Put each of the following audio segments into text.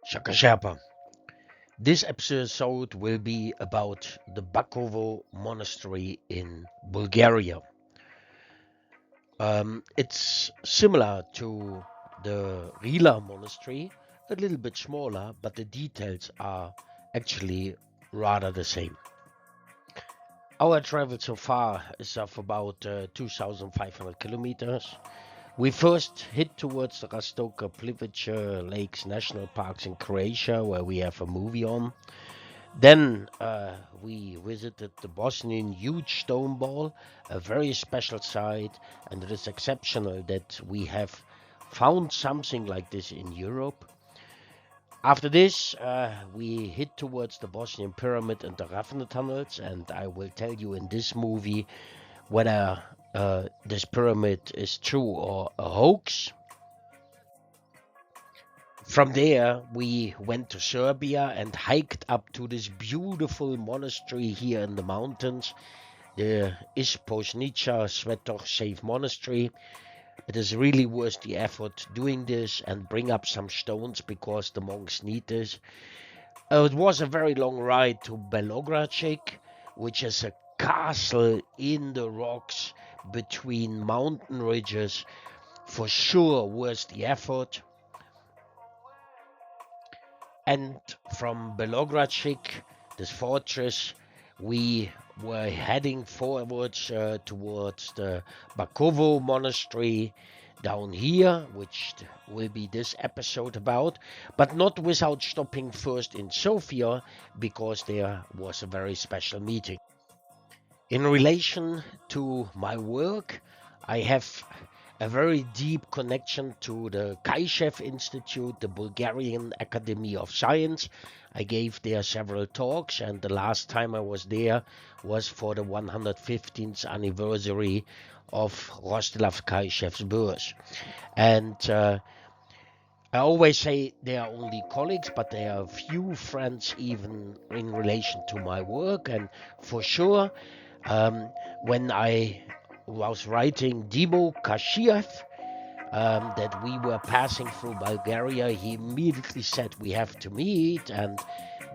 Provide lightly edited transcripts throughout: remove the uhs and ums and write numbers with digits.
Shaka Sherpa. This episode will be about the Bachkovo Monastery in Bulgaria. It's similar to the Rila Monastery, a little bit smaller, but the details are actually rather the same. Our travel so far is of about 2,500 kilometers. We first hit towards the Rastoka Plivice Lakes National Parks in Croatia, where we have a movie on. Then we visited the Bosnian huge stone ball, a very special site, and it is exceptional that we have found something like this in Europe. After this, we hit towards the Bosnian pyramid and the Ravne tunnels, and I will tell you in this movie whether this pyramid is true or a hoax. From there, we went to Serbia and hiked up to this beautiful monastery here in the mountains, the Isposnica Svetog Safe Monastery. It is really worth the effort doing this and bring up some stones because the monks need this. It was a very long ride to Belogradchik, which is a castle in the rocks between mountain ridges. For sure worth the effort. And from Belogradchik, this fortress, we were heading forwards towards the Bachkovo Monastery down here, which will be this episode about, but not without stopping first in Sofia, because there was a very special meeting. In relation to my work, I have a very deep connection to the Kayshev Institute, the Bulgarian Academy of Science. I gave there several talks, and the last time I was there was for the 115th anniversary of Rostislav Kayshev's birth. And I always say they are only colleagues, but they are few friends even in relation to my work. And for sure, when I was writing Dimo Kashiev, that we were passing through Bulgaria, he immediately said we have to meet. And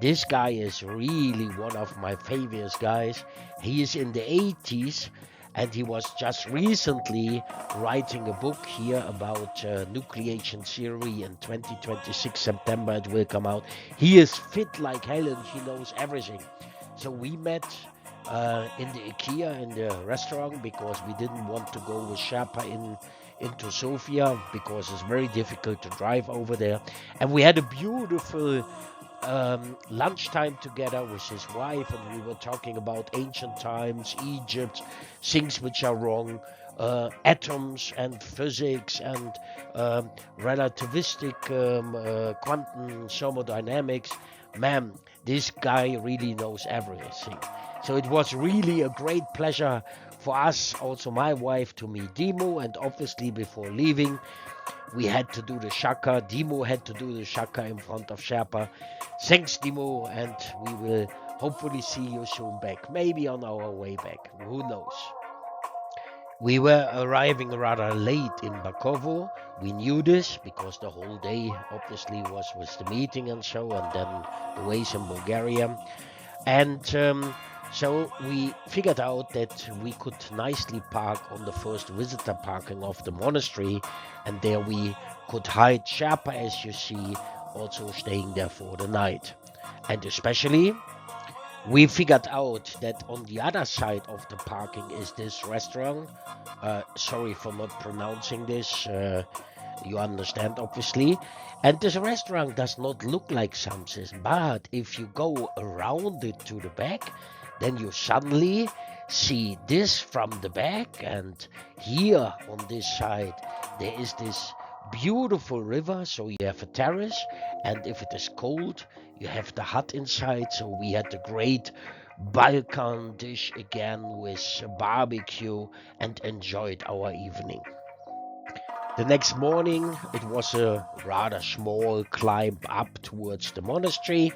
this guy is really one of my favorite guys. He is in the 80s, and he was just recently writing a book here about nucleation theory. In 2026 September it will come out. He is fit like hell and he knows everything. So we met in the IKEA, in the restaurant, because we didn't want to go with Sherpa into Sofia because it's very difficult to drive over there. And we had a beautiful lunchtime together with his wife, and we were talking about ancient times, Egypt, things which are wrong, atoms and physics and relativistic quantum thermodynamics. Man, this guy really knows everything. So it was really a great pleasure for us, also my wife, to meet Dimo. And obviously before leaving, we had to do the shaka. Dimo had to do the shaka in front of Sherpa. Thanks, Dimo, and we will hopefully see you soon back. Maybe on our way back. Who knows? We were arriving rather late in Bachkovo. We knew this because the whole day obviously was with the meeting and so, and then the ways in Bulgaria. And so we figured out that we could nicely park on the first visitor parking of the monastery, and there we could hide Sherpa, as you see, also staying there for the night. And especially, we figured out that on the other side of the parking is this restaurant. Sorry for not pronouncing this, you understand obviously. And this restaurant does not look like something, but if you go around it to the back, then you suddenly see this from the back, and here on this side there is this beautiful river. So you have a terrace, and if it is cold, you have the hut inside. So we had the great Balkan dish again with barbecue and enjoyed our evening. The next morning, it was a rather small climb up towards the monastery,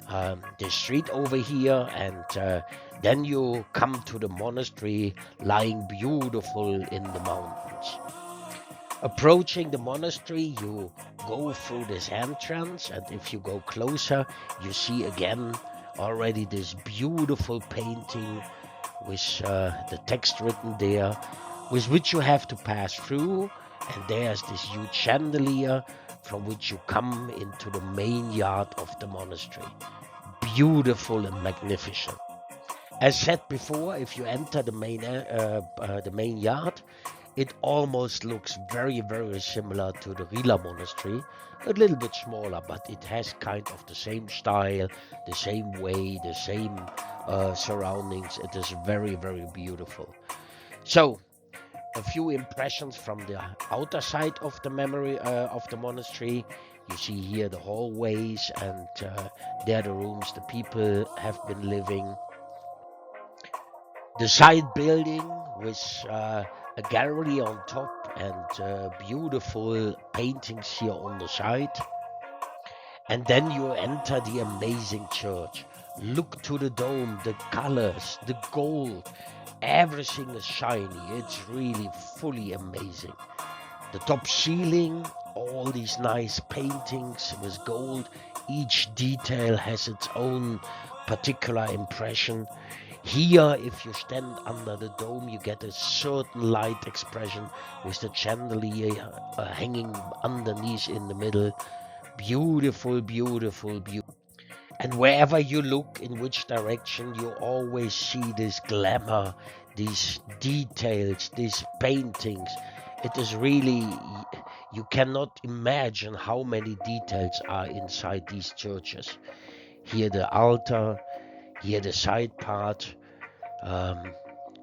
the street over here, and then you come to the monastery lying beautiful in the mountains. Approaching the monastery, you go through this entrance, and if you go closer, you see again already this beautiful painting with the text written there, with which you have to pass through, and there's this huge chandelier from which you come into the main yard of the monastery. Beautiful and magnificent. As said before, if you enter the main yard, it almost looks very, very similar to the Rila monastery. A little bit smaller, but it has kind of the same style, the same way, the same surroundings. It is very, very beautiful. So, a few impressions from the outer side of the monastery. You see here the hallways, and there the rooms the people have been living. The side building with a gallery on top and beautiful paintings here on the side. And then you enter the amazing church. Look to the dome, the colors, the gold. Everything is shiny. It's really fully amazing. The top ceiling, all these nice paintings with gold. Each detail has its own particular impression. Here, if you stand under the dome, you get a certain light expression with the chandelier hanging underneath in the middle. Beautiful, beautiful, beautiful. And wherever you look, in which direction, you always see this glamour, these details, these paintings. It is really, you cannot imagine how many details are inside these churches. Here the altar, here the side part,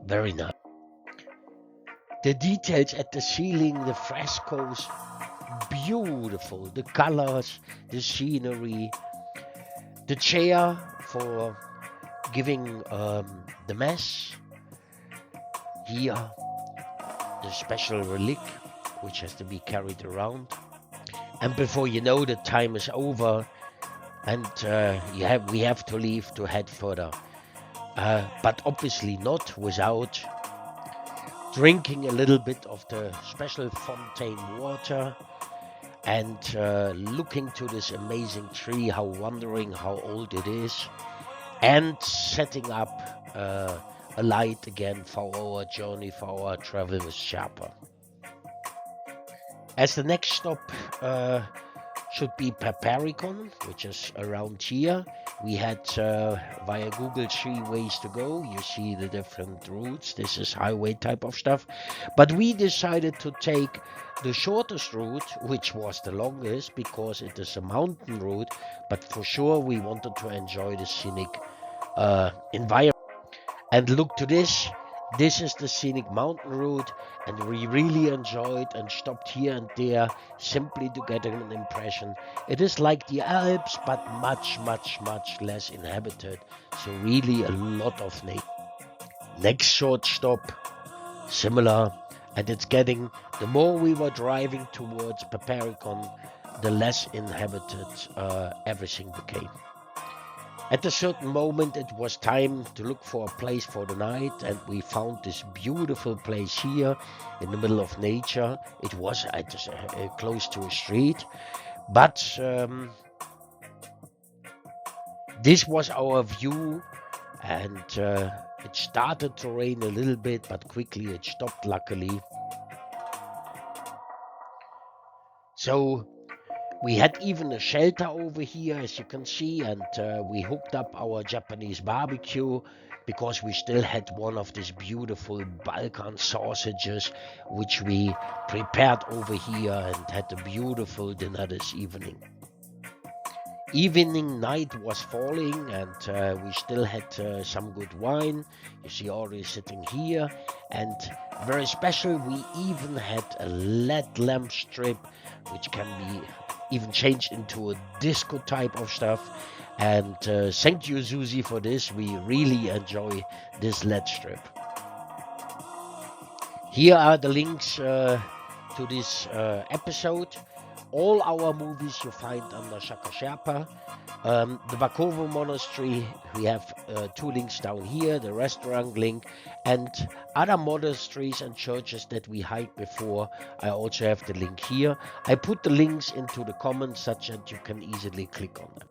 very nice. The details at the ceiling, the frescoes, beautiful. The colors, the scenery, the chair for giving the mass. Here, the special relic, which has to be carried around. And before you know, the time is over, and we have to leave to head further. But obviously not without drinking a little bit of the special fontaine water and looking to this amazing tree, how wondering, how old it is, and setting up a light again for our journey, for our travel with Sherpa. As the next stop should be Paparikon, which is around here. We had via Google 3 ways to go. You see the different routes. This is highway type of stuff. But we decided to take the shortest route, which was the longest because it is a mountain route. But for sure, we wanted to enjoy the scenic environment. And look to this. This is the scenic mountain route, and we really enjoyed and stopped here and there simply to get an impression. It is like the Alps, but much, much, much less inhabited. So really a lot of nature. Next short stop, similar, and it's getting, the more we were driving towards Paparikon, the less inhabited everything became. At a certain moment, it was time to look for a place for the night, and we found this beautiful place here in the middle of nature. It was close to a street, but this was our view, and it started to rain a little bit, but quickly it stopped, luckily. So we had even a shelter over here, as you can see, and we hooked up our Japanese barbecue because we still had one of these beautiful Balkan sausages, which we prepared over here and had a beautiful dinner this evening. Night was falling, and we still had some good wine. You see already sitting here, and very special, we even had a LED lamp strip, which can be even changed into a disco type of stuff. And thank you, Susie, for this. We really enjoy this LED strip. Here are the links to this episode. All our movies you find under Shaka Sherpa. The Bachkovo Monastery, we have 2 links down here, the restaurant link, and other monasteries and churches that we hiked before. I also have the link here. I put the links into the comments such that you can easily click on them.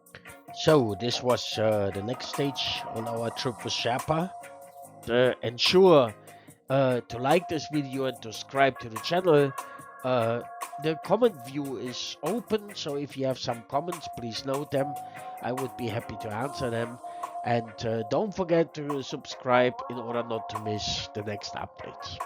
So this was the next stage on our trip with Sherpa. Ensure to like this video and to subscribe to the channel. The comment view is open, so if you have some comments, please note them. I would be happy to answer them. And don't forget to subscribe in order not to miss the next updates.